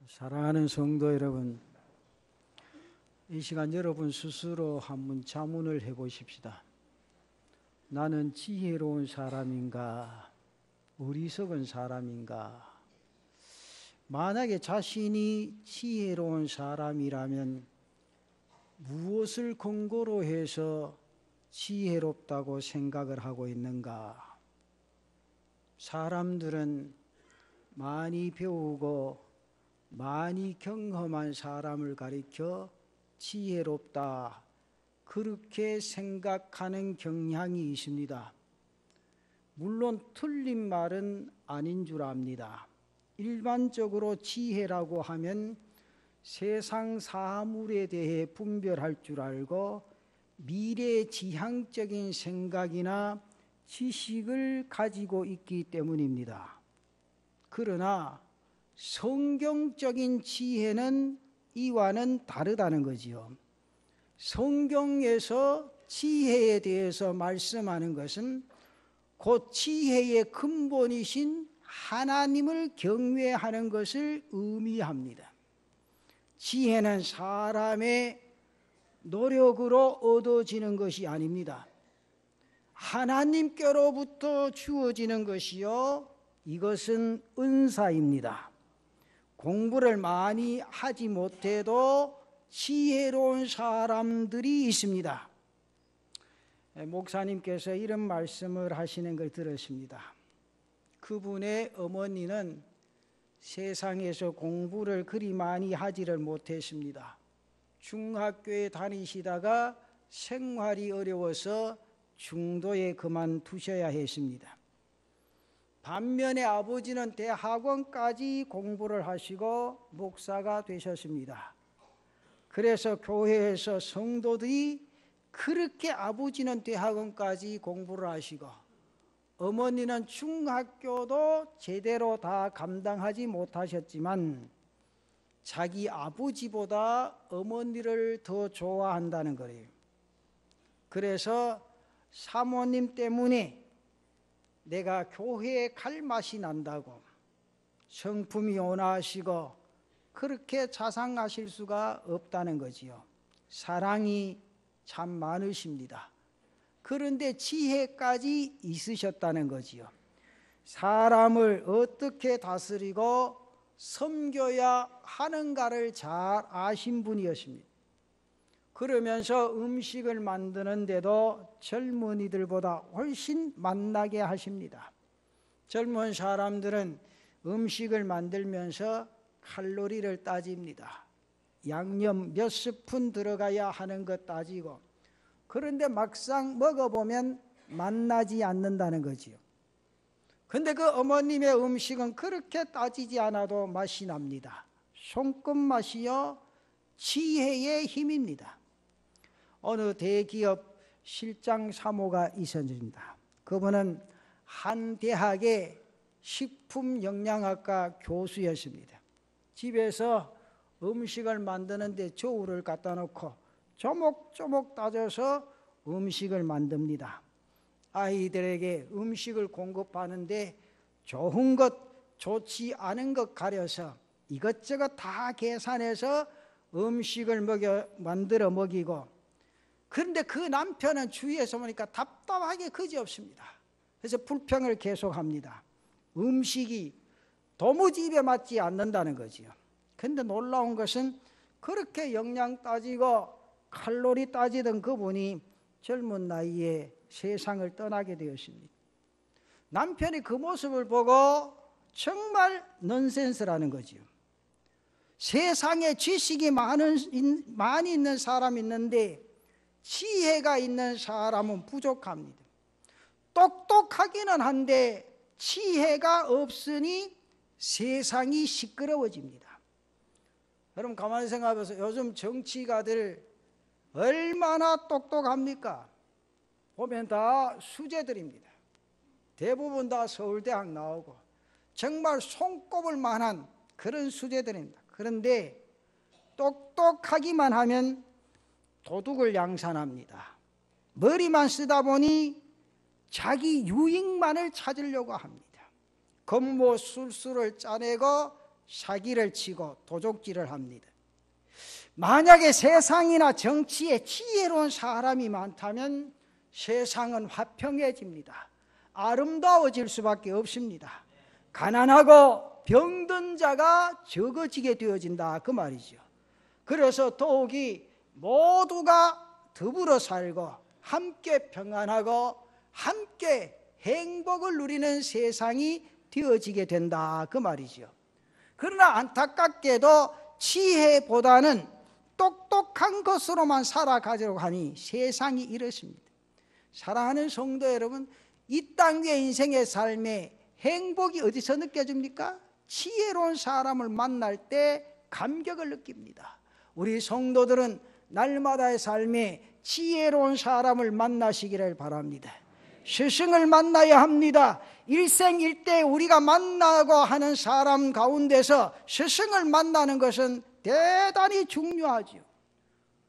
사랑하는 성도 여러분, 이 시간 여러분 스스로 한번 자문을 해보십시다. 나는 지혜로운 사람인가? 어리석은 사람인가? 만약에 자신이 지혜로운 사람이라면 무엇을 근거로 해서 지혜롭다고 생각을 하고 있는가? 사람들은 많이 배우고 많이 경험한 사람을 가리켜 지혜롭다, 그렇게 생각하는 경향이 있습니다. 물론 틀린 말은 아닌 줄 압니다. 일반적으로 지혜라고 하면 세상 사물에 대해 분별할 줄 알고 미래지향적인 생각이나 지식을 가지고 있기 때문입니다. 그러나 성경적인 지혜는 이와는 다르다는 거지요. 성경에서 지혜에 대해서 말씀하는 것은 곧 지혜의 근본이신 하나님을 경외하는 것을 의미합니다. 지혜는 사람의 노력으로 얻어지는 것이 아닙니다. 하나님께로부터 주어지는 것이요, 이것은 은사입니다. 공부를 많이 하지 못해도 지혜로운 사람들이 있습니다. 목사님께서 이런 말씀을 하시는 걸 들었습니다. 그분의 어머니는 세상에서 공부를 그리 많이 하지를 못했습니다. 중학교에 다니시다가 생활이 어려워서 중도에 그만두셔야 했습니다. 반면에 아버지는 대학원까지 공부를 하시고 목사가 되셨습니다. 그래서 교회에서 성도들이 그렇게 아버지는 대학원까지 공부를 하시고 어머니는 중학교도 제대로 다 감당하지 못하셨지만 자기 아버지보다 어머니를 더 좋아한다는 거예요. 그래서 사모님 때문에 내가 교회에 갈 맛이 난다고 성품이 온화하시고 그렇게 자상하실 수가 없다는 거지요. 사랑이 참 많으십니다. 그런데 지혜까지 있으셨다는 거지요. 사람을 어떻게 다스리고 섬겨야 하는가를 잘 아신 분이었습니다. 그러면서 음식을 만드는데도 젊은이들보다 훨씬 만나게 하십니다. 젊은 사람들은 음식을 만들면서 칼로리를 따집니다. 양념 몇 스푼 들어가야 하는 것 따지고, 그런데 막상 먹어보면 맛나지 않는다는 거지요. 근데 그 어머님의 음식은 그렇게 따지지 않아도 맛이 납니다. 손끝맛이요, 지혜의 힘입니다. 어느 대기업 실장 사모가 있었습니다. 그분은 한 대학의 식품영양학과 교수였습니다. 집에서 음식을 만드는데 저울을 갖다 놓고 조목조목 따져서 음식을 만듭니다. 아이들에게 음식을 공급하는데 좋은 것, 좋지 않은 것 가려서 이것저것 다 계산해서 음식을 만들어 먹이고, 그런데 그 남편은 주위에서 보니까 답답하게 그지없습니다. 그래서 불평을 계속합니다. 음식이 도무지 입에 맞지 않는다는 거지요. 그런데 놀라운 것은 그렇게 영양 따지고 칼로리 따지던 그분이 젊은 나이에 세상을 떠나게 되었습니다. 남편이 그 모습을 보고 정말 넌센스라는 거지요. 세상에 지식이 많이 있는 사람이 있는데 지혜가 있는 사람은 부족합니다. 똑똑하기는 한데 지혜가 없으니 세상이 시끄러워집니다. 여러분 가만히 생각해보세요. 요즘 정치가들 얼마나 똑똑합니까? 보면 다 수재들입니다. 대부분 다 서울대학 나오고 정말 손꼽을 만한 그런 수재들입니다. 그런데 똑똑하기만 하면 도둑을 양산합니다. 머리만 쓰다 보니 자기 유익만을 찾으려고 합니다. 겉모술수를 짜내고 사기를 치고 도적질을 합니다. 만약에 세상이나 정치에 지혜로운 사람이 많다면 세상은 화평해집니다. 아름다워질 수밖에 없습니다. 가난하고 병든 자가 적어지게 되어진다 그 말이죠. 그래서 더욱이 모두가 더불어 살고 함께 평안하고 함께 행복을 누리는 세상이 되어지게 된다 그 말이죠. 그러나 안타깝게도 지혜보다는 똑똑한 것으로만 살아가려고 하니 세상이 이렇습니다. 사랑하는 성도 여러분, 이 땅 위의 인생의 삶에 행복이 어디서 느껴집니까? 지혜로운 사람을 만날 때 감격을 느낍니다. 우리 성도들은 날마다의 삶에 지혜로운 사람을 만나시기를 바랍니다. 스승을 만나야 합니다. 일생일대 우리가 만나고 하는 사람 가운데서 스승을 만나는 것은 대단히 중요하죠.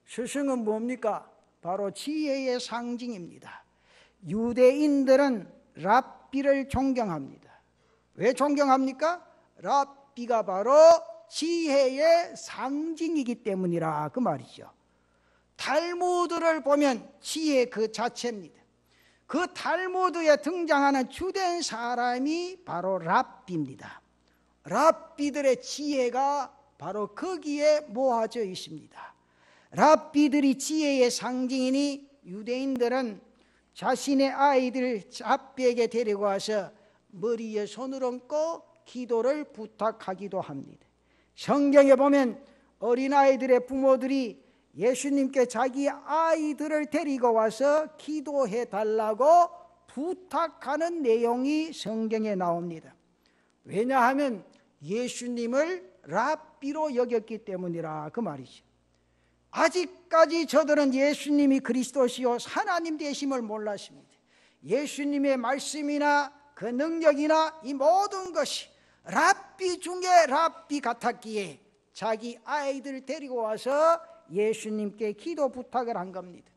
스승은 뭡니까? 바로 지혜의 상징입니다. 유대인들은 랍비를 존경합니다. 왜 존경합니까? 랍비가 바로 지혜의 상징이기 때문이라 그 말이죠. 탈무드를 보면 지혜 그 자체입니다. 그 탈무드에 등장하는 주된 사람이 바로 랍비입니다. 랍비들의 지혜가 바로 거기에 모아져 있습니다. 랍비들이 지혜의 상징이니 유대인들은 자신의 아이들을 랍비에게 데리고 와서 머리에 손을 얹고 기도를 부탁하기도 합니다. 성경에 보면 어린아이들의 부모들이 예수님께 자기 아이들을 데리고 와서 기도해 달라고 부탁하는 내용이 성경에 나옵니다. 왜냐하면 예수님을 랍비로 여겼기 때문이라 그 말이죠. 아직까지 저들은 예수님이 그리스도시요 하나님 되심을 몰랐습니다. 예수님의 말씀이나 그 능력이나 이 모든 것이 랍비 중에 랍비 같았기에 자기 아이들을 데리고 와서 예수님께 기도 부탁을 한 겁니다.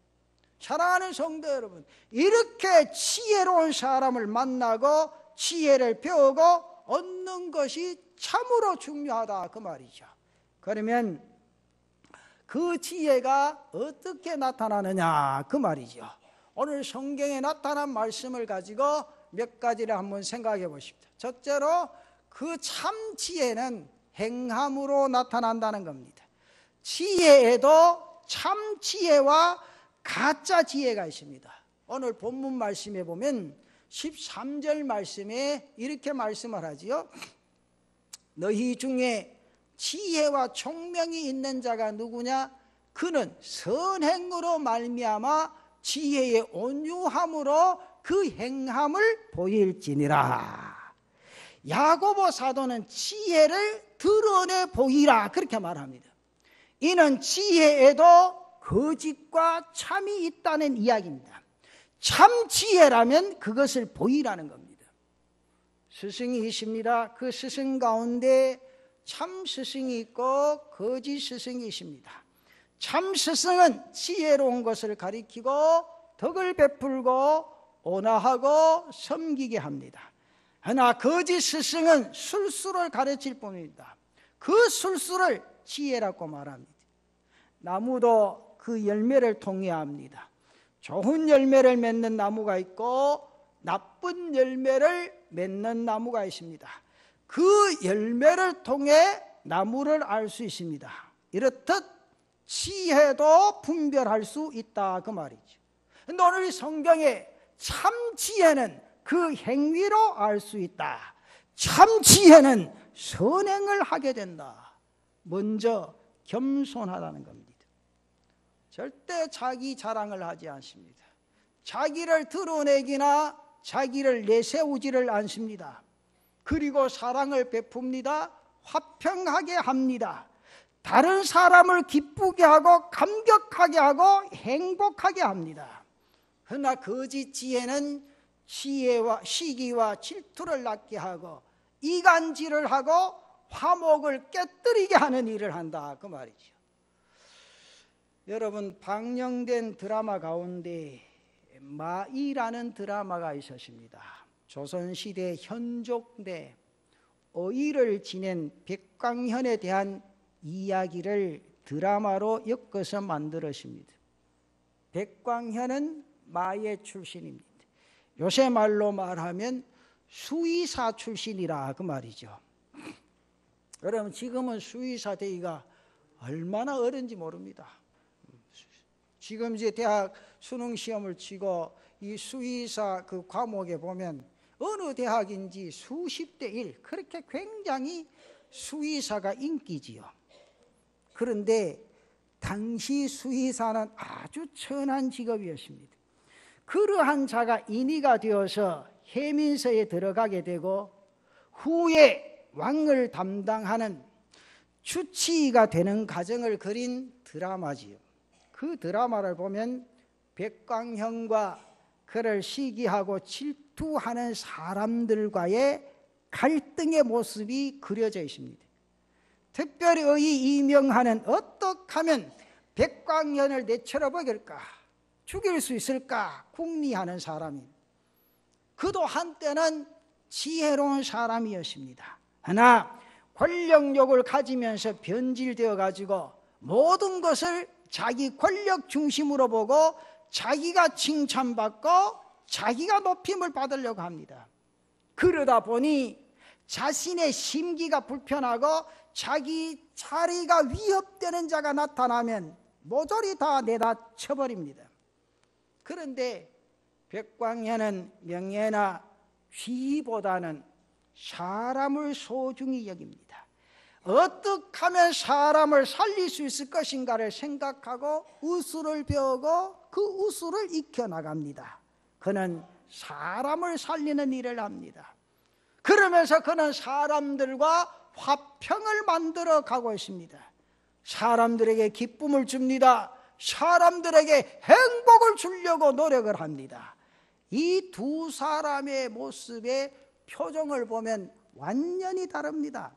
사랑하는 성도 여러분, 이렇게 지혜로운 사람을 만나고 지혜를 배우고 얻는 것이 참으로 중요하다 그 말이죠. 그러면 그 지혜가 어떻게 나타나느냐 그 말이죠. 오늘 성경에 나타난 말씀을 가지고 몇 가지를 한번 생각해 보십시오. 첫째로 그 참 지혜는 행함으로 나타난다는 겁니다. 지혜에도 참 지혜와 가짜 지혜가 있습니다. 오늘 본문 말씀에 보면 13절 말씀에 이렇게 말씀을 하지요. 너희 중에 지혜와 총명이 있는 자가 누구냐? 그는 선행으로 말미암아 지혜의 온유함으로 그 행함을 보일지니라. 야고보 사도는 지혜를 드러내 보이라 그렇게 말합니다. 이는 지혜에도 거짓과 참이 있다는 이야기입니다. 참 지혜라면 그것을 보이라는 겁니다. 스승이 있습니다. 그 스승 가운데 참 스승이 있고 거짓 스승이 있습니다. 참 스승은 지혜로운 것을 가리키고 덕을 베풀고 온화하고 섬기게 합니다. 그러나 거짓 스승은 술수를 가르칠 뿐입니다. 그 술수를 지혜라고 말합니다. 나무도 그 열매를 통해야 합니다. 좋은 열매를 맺는 나무가 있고 나쁜 열매를 맺는 나무가 있습니다. 그 열매를 통해 나무를 알 수 있습니다. 이렇듯 지혜도 분별할 수 있다 그 말이죠. 그런데 오늘 성경에 참 지혜는 그 행위로 알 수 있다. 참 지혜는 선행을 하게 된다. 먼저 겸손하다는 겁니다. 절대 자기 자랑을 하지 않습니다. 자기를 드러내기나 자기를 내세우지를 않습니다. 그리고 사랑을 베풉니다. 화평하게 합니다. 다른 사람을 기쁘게 하고 감격하게 하고 행복하게 합니다. 그러나 거짓 지혜는 시기와 질투를 낳게 하고 이간질을 하고 화목을 깨뜨리게 하는 일을 한다 그 말이죠. 여러분, 방영된 드라마 가운데 마이라는 드라마가 있었습니다. 조선시대 현종대 어의를 지낸 백광현에 대한 이야기를 드라마로 엮어서 만들었습니다. 백광현은 마의 출신입니다. 요새 말로 말하면 수의사 출신이라 그 말이죠. 여러분, 지금은 수의사 되기가 얼마나 어려운지 모릅니다. 지금 이제 대학 수능 시험을 치고 이 수의사 그 과목에 보면 어느 대학인지 수십 대 1, 그렇게 굉장히 수의사가 인기지요. 그런데 당시 수의사는 아주 천한 직업이었습니다. 그러한 자가 인의가 되어서 해민서에 들어가게 되고 후에 왕을 담당하는 주치의가 되는 과정을 그린 드라마지요. 그 드라마를 보면 백광현과 그를 시기하고 질투하는 사람들과의 갈등의 모습이 그려져 있습니다. 특별히 이명하는 어떻게 하면 백광현을 내쳐러 먹일까, 죽일 수 있을까 궁리하는 사람이, 그도 한때는 지혜로운 사람이었습니다. 하나 권력욕을 가지면서 변질되어 가지고 모든 것을 자기 권력 중심으로 보고 자기가 칭찬받고 자기가 높임을 받으려고 합니다. 그러다 보니 자신의 심기가 불편하고 자기 자리가 위협되는 자가 나타나면 모조리 다 내다 쳐버립니다. 그런데 백광현은 명예나 지위보다는 사람을 소중히 여깁니다. 어떻게 하면 사람을 살릴 수 있을 것인가를 생각하고 우수를 배우고 그 우수를 익혀나갑니다. 그는 사람을 살리는 일을 합니다. 그러면서 그는 사람들과 화평을 만들어 가고 있습니다. 사람들에게 기쁨을 줍니다. 사람들에게 행복을 주려고 노력을 합니다. 이 두 사람의 모습의 표정을 보면 완전히 다릅니다.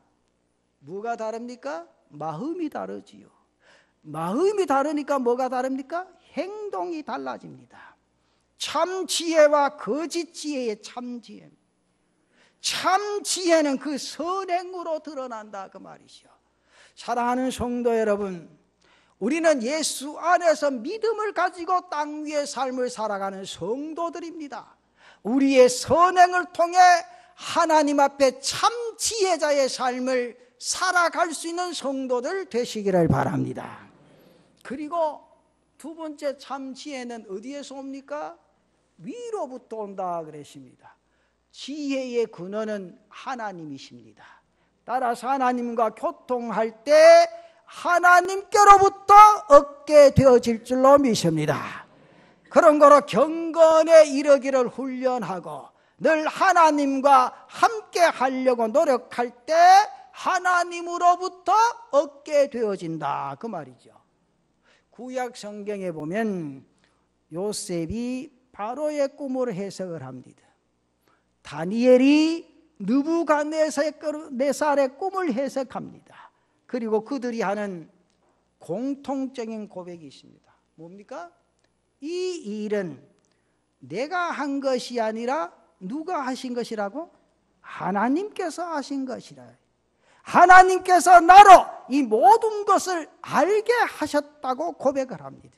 뭐가 다릅니까? 마음이 다르지요. 마음이 다르니까 뭐가 다릅니까? 행동이 달라집니다. 참 지혜와 거짓 지혜의 참 지혜. 참 지혜는 그 선행으로 드러난다 그 말이죠. 사랑하는 성도 여러분, 우리는 예수 안에서 믿음을 가지고 땅 위의 삶을 살아가는 성도들입니다. 우리의 선행을 통해 하나님 앞에 참 지혜자의 삶을 살아갈 수 있는 성도들 되시기를 바랍니다. 그리고 두 번째 참 지혜는 어디에서 옵니까? 위로부터 온다 그랬습니다. 지혜의 근원은 하나님이십니다. 따라서 하나님과 교통할 때 하나님께로부터 얻게 되어질 줄로 믿습니다. 그런 거로 경건에 이르기를 훈련하고 늘 하나님과 함께 하려고 노력할 때 하나님으로부터 얻게 되어진다 그 말이죠. 구약 성경에 보면 요셉이 바로의 꿈을 해석을 합니다. 다니엘이 느부갓네살의 꿈을 해석합니다. 그리고 그들이 하는 공통적인 고백이 있습니다. 뭡니까? 이 일은 내가 한 것이 아니라 누가 하신 것이라고? 하나님께서 하신 것이라. 하나님께서 나로 이 모든 것을 알게 하셨다고 고백을 합니다.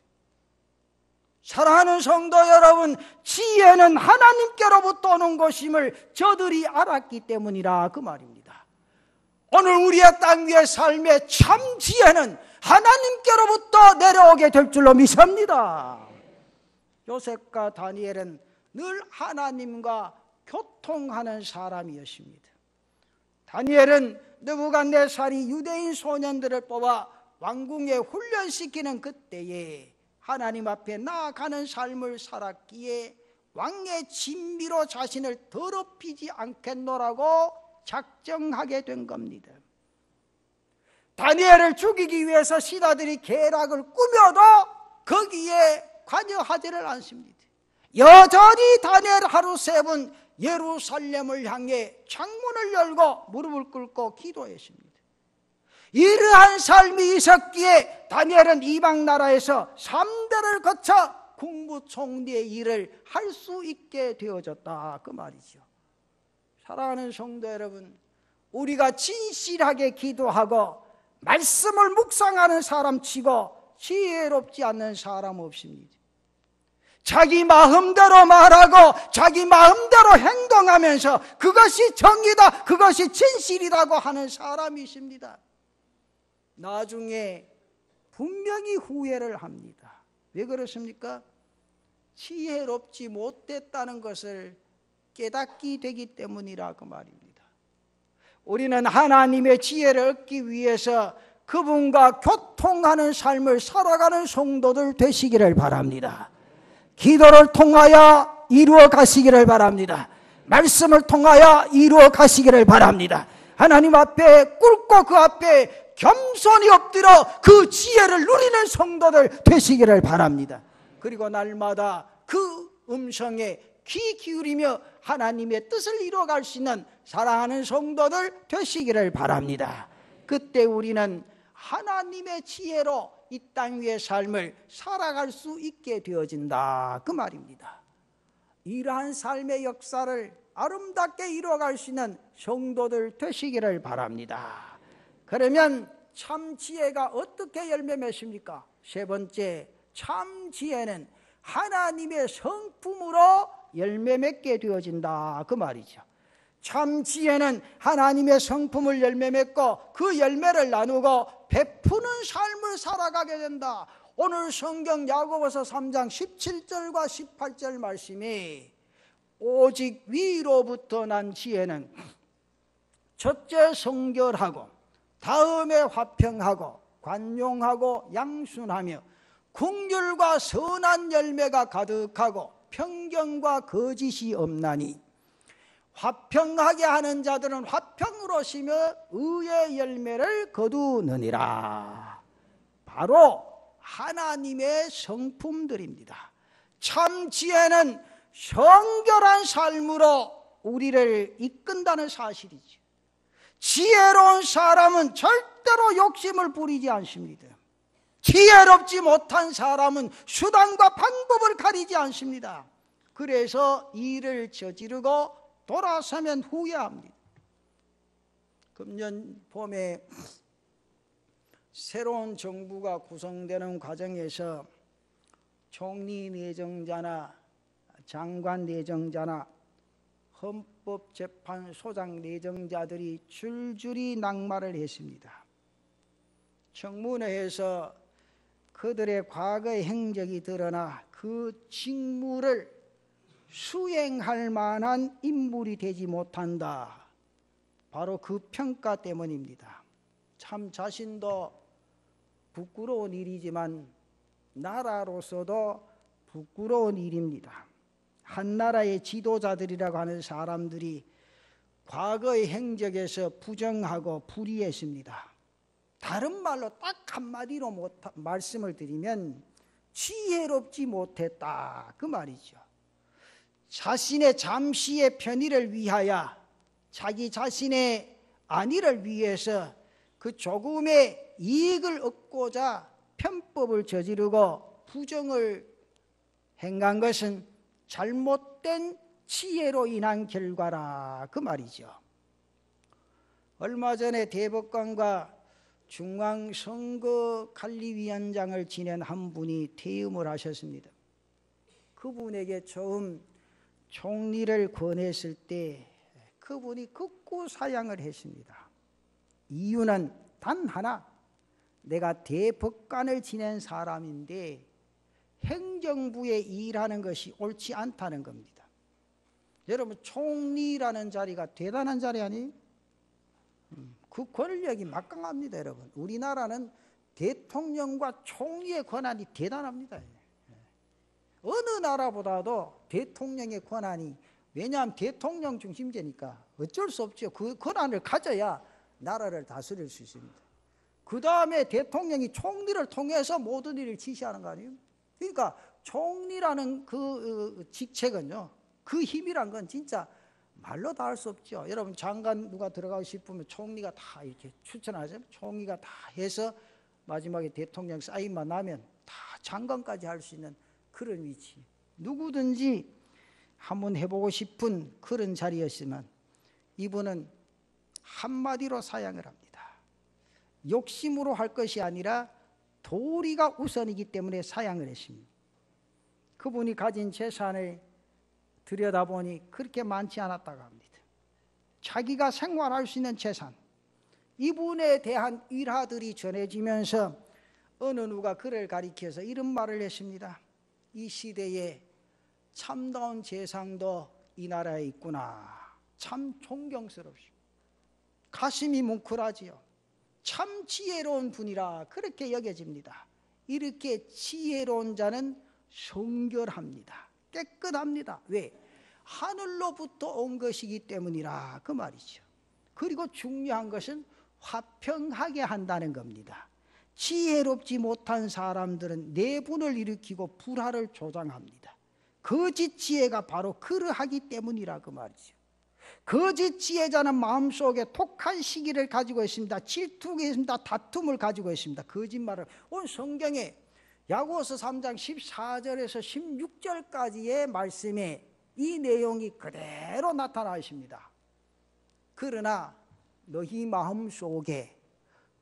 사랑하는 성도 여러분, 지혜는 하나님께로부터 오는 것임을 저들이 알았기 때문이라 그 말입니다. 오늘 우리의 땅 위의 삶의 참 지혜는 하나님께로부터 내려오게 될 줄로 믿습니다. 요셉과 다니엘은 늘 하나님과 교통하는 사람이었습니다. 다니엘은 느부갓네살이 유대인 소년들을 뽑아 왕궁에 훈련시키는 그때에 하나님 앞에 나아가는 삶을 살았기에 왕의 진미로 자신을 더럽히지 않겠노라고 작정하게 된 겁니다. 다니엘을 죽이기 위해서 신하들이 계략을 꾸며도 거기에 관여하지를 않습니다. 여전히 다니엘 하루 3번 예루살렘을 향해 창문을 열고 무릎을 꿇고 기도했습니다. 이러한 삶이 있었기에 다니엘은 이방 나라에서 3대를 거쳐 국무총리의 일을 할 수 있게 되어졌다 그 말이죠. 사랑하는 성도 여러분, 우리가 진실하게 기도하고 말씀을 묵상하는 사람 치고 지혜롭지 않는 사람 없습니다. 자기 마음대로 말하고 자기 마음대로 행동하면서 그것이 정의다, 그것이 진실이라고 하는 사람이 있습니다. 나중에 분명히 후회를 합니다. 왜 그렇습니까? 지혜롭지 못했다는 것을 깨닫게 되기 때문이라고 말입니다. 우리는 하나님의 지혜를 얻기 위해서 그분과 교통하는 삶을 살아가는 성도들 되시기를 바랍니다. 기도를 통하여 이루어 가시기를 바랍니다. 말씀을 통하여 이루어 가시기를 바랍니다. 하나님 앞에 꿇고 그 앞에 겸손히 엎드려 그 지혜를 누리는 성도들 되시기를 바랍니다. 그리고 날마다 그 음성에 귀 기울이며 하나님의 뜻을 이루어갈 수 있는 사랑하는 성도들 되시기를 바랍니다. 그때 우리는 하나님의 지혜로 이 땅 위의 삶을 살아갈 수 있게 되어진다, 그 말입니다. 이러한 삶의 역사를 아름답게 이루어갈 수 있는 성도들 되시기를 바랍니다. 그러면 참 지혜가 어떻게 열매 맺습니까? 세 번째, 참 지혜는 하나님의 성품으로 열매 맺게 되어진다, 그 말이죠. 참 지혜는 하나님의 성품을 열매 맺고 그 열매를 나누고 베푸는 삶을 살아가게 된다. 오늘 성경 야고보서 3장 17절과 18절 말씀이 오직 위로부터 난 지혜는 첫째 성결하고 다음에 화평하고 관용하고 양순하며 긍휼과 선한 열매가 가득하고 평경과 거짓이 없나니 화평하게 하는 자들은 화평으로 쉬며 의의 열매를 거두느니라. 바로 하나님의 성품들입니다. 참 지혜는 성결한 삶으로 우리를 이끈다는 사실이죠. 지혜로운 사람은 절대로 욕심을 부리지 않습니다. 지혜롭지 못한 사람은 수단과 방법을 가리지 않습니다. 그래서 일을 저지르고 돌아서면 후회합니다. 금년 봄에 새로운 정부가 구성되는 과정에서 총리 내정자나 장관 내정자나 헌법재판소장 내정자들이 줄줄이 낙마를 했습니다. 청문회에서 그들의 과거의 행적이 드러나 그 직무를 수행할 만한 인물이 되지 못한다. 바로 그 평가 때문입니다. 참 자신도 부끄러운 일이지만 나라로서도 부끄러운 일입니다. 한 나라의 지도자들이라고 하는 사람들이 과거의 행적에서 부정하고 불의했습니다. 다른 말로 딱 한마디로 말씀을 드리면 지혜롭지 못했다, 그 말이죠. 자신의 잠시의 편의를 위하여 자기 자신의 안위를 위해서 그 조금의 이익을 얻고자 편법을 저지르고 부정을 행한 것은 잘못된 지혜로 인한 결과라, 그 말이죠. 얼마 전에 대법관과 중앙선거관리위원장을 지낸 한 분이 퇴임을 하셨습니다. 그분에게 처음 총리를 권했을 때 그분이 극구 사양을 했습니다. 이유는 단 하나, 내가 대법관을 지낸 사람인데 행정부에 일하는 것이 옳지 않다는 겁니다. 여러분, 총리라는 자리가 대단한 자리 아니에요? 그 권력이 막강합니다. 여러분, 우리나라는 대통령과 총리의 권한이 대단합니다. 어느 나라보다도 대통령의 권한이, 왜냐하면 대통령 중심제니까 어쩔 수 없죠. 그 권한을 가져야 나라를 다스릴 수 있습니다. 그 다음에 대통령이 총리를 통해서 모든 일을 지시하는 거 아니에요? 그러니까 총리라는 그 직책은요, 그 힘이란 건 진짜 말로 다 할 수 없죠. 여러분, 장관 누가 들어가고 싶으면 총리가 다 이렇게 추천하죠. 총리가 다 해서 마지막에 대통령 사인만 나면 다 장관까지 할 수 있는 그런 위치. 누구든지 한번 해보고 싶은 그런 자리였지만 이분은 한마디로 사양을 합니다. 욕심으로 할 것이 아니라 도리가 우선이기 때문에 사양을 했습니다. 그분이 가진 재산을 들여다보니 그렇게 많지 않았다고 합니다. 자기가 생활할 수 있는 재산, 이분에 대한 일화들이 전해지면서 어느 누가 그를 가리켜서 이런 말을 했습니다. 이 시대에 참다운 재상도 이 나라에 있구나. 참 존경스럽습니다. 가슴이 뭉클하지요. 참 지혜로운 분이라 그렇게 여겨집니다. 이렇게 지혜로운 자는 성결합니다. 깨끗합니다. 왜? 하늘로부터 온 것이기 때문이라 그 말이죠. 그리고 중요한 것은 화평하게 한다는 겁니다. 지혜롭지 못한 사람들은 내분을 일으키고 불화를 조장합니다. 거짓 지혜가 바로 그러하기 때문이라 그 말이죠. 거짓 지혜자는 마음속에 독한 시기를 가지고 있습니다. 질투가 있습니다. 다툼을 가지고 있습니다. 거짓말을. 오늘 성경에 야고보서 3장 14절에서 16절까지의 말씀에 이 내용이 그대로 나타나 있습니다. 그러나 너희 마음속에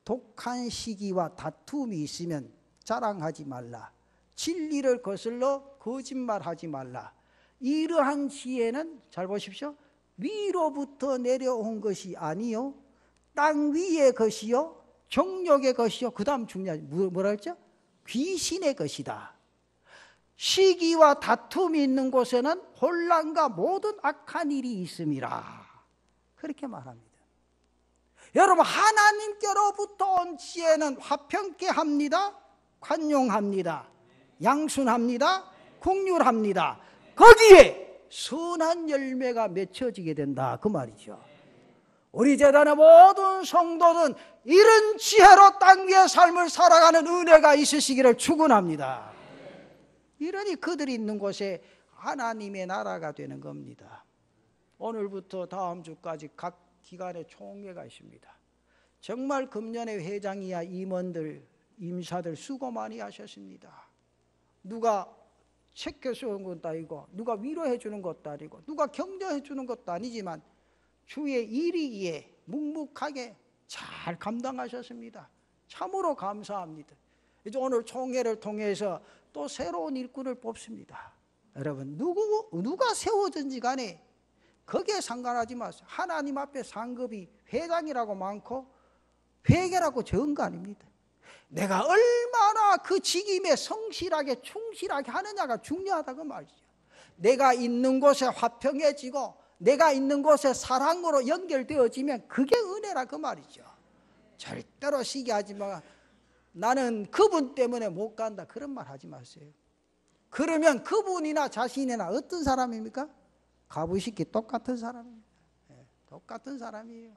독한 시기와 다툼이 있으면 자랑하지 말라. 진리를 거슬러 거짓말하지 말라. 이러한 지혜는 잘 보십시오. 위로부터 내려온 것이 아니요 땅 위의 것이요 정욕의 것이요 그 다음 중요하지 뭐라 했죠? 귀신의 것이다. 시기와 다툼이 있는 곳에는 혼란과 모든 악한 일이 있음이라 그렇게 말합니다. 여러분, 하나님께로부터 온 지혜는 화평케 합니다. 관용합니다. 양순합니다. 긍휼합니다. 거기에 선한 열매가 맺혀지게 된다 그 말이죠. 우리 제단의 모든 성도는 이런 지혜로 땅 위의 삶을 살아가는 은혜가 있으시기를 축원합니다. 이러니 그들이 있는 곳에 하나님의 나라가 되는 겁니다. 오늘부터 다음 주까지 각 기관에 총회가 있습니다. 정말 금년의 회장이야 임원들, 임사들 수고 많이 하셨습니다. 누가 책해 주는 것도 아니고 누가 위로해 주는 것도 아니고 누가 격려해 주는 것도 아니지만 주의 일이기에 묵묵하게 잘 감당하셨습니다. 참으로 감사합니다. 이제 오늘 총회를 통해서 또 새로운 일꾼을 뽑습니다. 여러분, 누가 세워든지 간에 거기에 상관하지 마세요. 하나님 앞에 상급이 회장이라고 많고 회계라고 적은 거 아닙니다. 내가 얼마나 그 직임에 성실하게 충실하게 하느냐가 중요하다 그 말이죠. 내가 있는 곳에 화평해지고 내가 있는 곳에 사랑으로 연결되어지면 그게 은혜라 그 말이죠. 절대로 시기하지 마. 나는 그분 때문에 못 간다 그런 말 하지 마세요. 그러면 그분이나 자신이나 어떤 사람입니까? 가부식기 똑같은 사람입니다. 똑같은 사람이에요.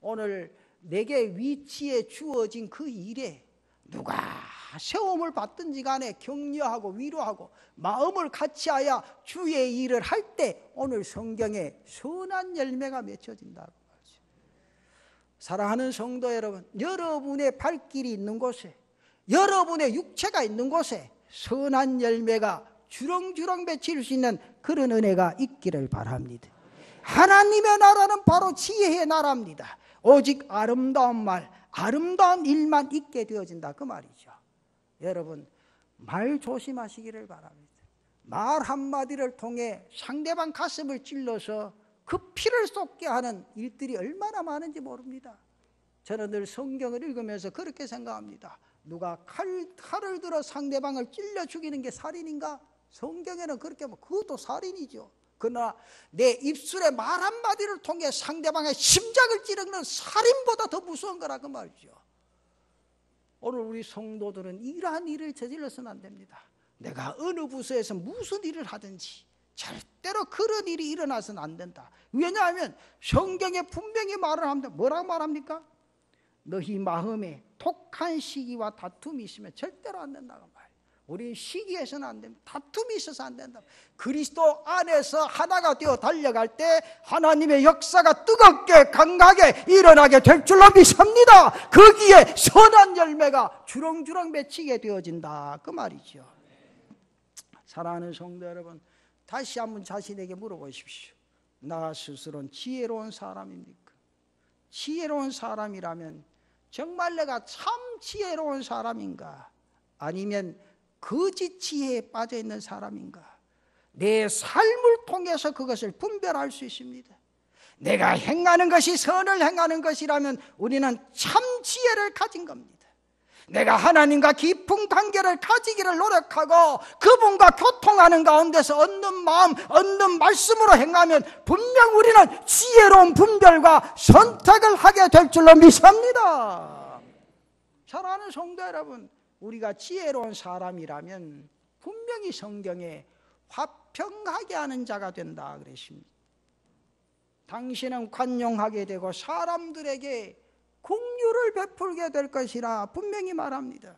오늘 내게 위치에 주어진 그 일에 누가 세움을 받든지 간에 격려하고 위로하고 마음을 같이하여 주의 일을 할 때 오늘 성경에 선한 열매가 맺혀진다고 말이죠. 사랑하는 성도 여러분, 여러분의 발길이 있는 곳에 여러분의 육체가 있는 곳에 선한 열매가 주렁주렁 맺힐 수 있는 그런 은혜가 있기를 바랍니다. 하나님의 나라는 바로 지혜의 나라입니다. 오직 아름다운 말, 아름다운 일만 있게 되어진다 그 말이죠. 여러분, 말 조심하시기를 바랍니다. 말 한마디를 통해 상대방 가슴을 찔러서 그 피를 쏟게 하는 일들이 얼마나 많은지 모릅니다. 저는 늘 성경을 읽으면서 그렇게 생각합니다. 누가 칼을 들어 상대방을 찔러 죽이는 게 살인인가? 성경에는 그렇게 그것도 살인이죠. 그러나 내 입술의 말 한마디를 통해 상대방의 심장을 찌르는 살인보다 더 무서운 거라 그 말이죠. 오늘 우리 성도들은 이러한 일을 저질러서는 안 됩니다. 내가 어느 부서에서 무슨 일을 하든지 절대로 그런 일이 일어나서는 안 된다. 왜냐하면 성경에 분명히 말을 합니다. 뭐라고 말합니까? 너희 마음에 독한 시기와 다툼이 있으면 절대로 안 된다고 말이에요. 우리 시기에서는 안 됩니다. 다툼이 있어서 안 된다. 그리스도 안에서 하나가 되어 달려갈 때 하나님의 역사가 뜨겁게 강하게 일어나게 될 줄로 믿습니다. 거기에 선한 열매가 주렁주렁 맺히게 되어진다 그 말이죠. 사랑하는 성도 여러분, 다시 한번 자신에게 물어보십시오. 나 스스로는 지혜로운 사람입니까? 지혜로운 사람이라면 정말 내가 참 지혜로운 사람인가, 아니면 거짓 지혜에 빠져 있는 사람인가, 내 삶을 통해서 그것을 분별할 수 있습니다. 내가 행하는 것이 선을 행하는 것이라면 우리는 참 지혜를 가진 겁니다. 내가 하나님과 깊은 관계를 가지기를 노력하고 그분과 교통하는 가운데서 얻는 마음, 얻는 말씀으로 행하면 분명 우리는 지혜로운 분별과 선택을 하게 될 줄로 믿습니다. 사랑하는 성도 여러분, 우리가 지혜로운 사람이라면 분명히 성경에 화평하게 하는 자가 된다 그랬습니다. 당신은 관용하게 되고 사람들에게 긍휼을 베풀게 될 것이라 분명히 말합니다.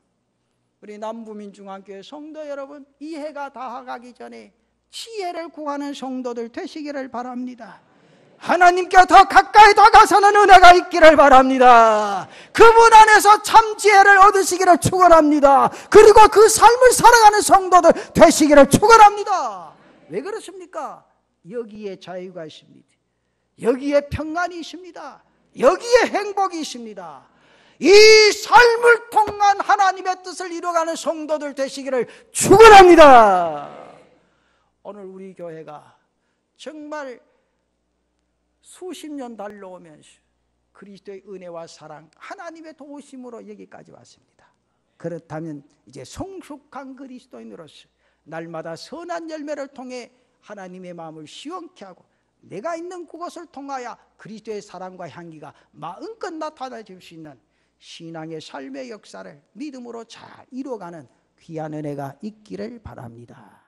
우리 남부민중앙교회 성도 여러분, 이 해가 다가가기 전에 지혜를 구하는 성도들 되시기를 바랍니다. 하나님께 더 가까이 다가서는 은혜가 있기를 바랍니다. 그분 안에서 참 지혜를 얻으시기를 축원합니다. 그리고 그 삶을 살아가는 성도들 되시기를 축원합니다. 왜 그렇습니까? 여기에 자유가 있습니다. 여기에 평안이 있습니다. 여기에 행복이 있습니다. 이 삶을 통한 하나님의 뜻을 이루어가는 성도들 되시기를 축원합니다. 오늘 우리 교회가 정말 수십 년 달려오면서 그리스도의 은혜와 사랑, 하나님의 도우심으로 여기까지 왔습니다. 그렇다면 이제 성숙한 그리스도인으로서 날마다 선한 열매를 통해 하나님의 마음을 시원케 하고 내가 있는 그것을 통하여 그리스도의 사랑과 향기가 마음껏 나타나질 수 있는 신앙의 삶의 역사를 믿음으로 잘 이루어가는 귀한 은혜가 있기를 바랍니다.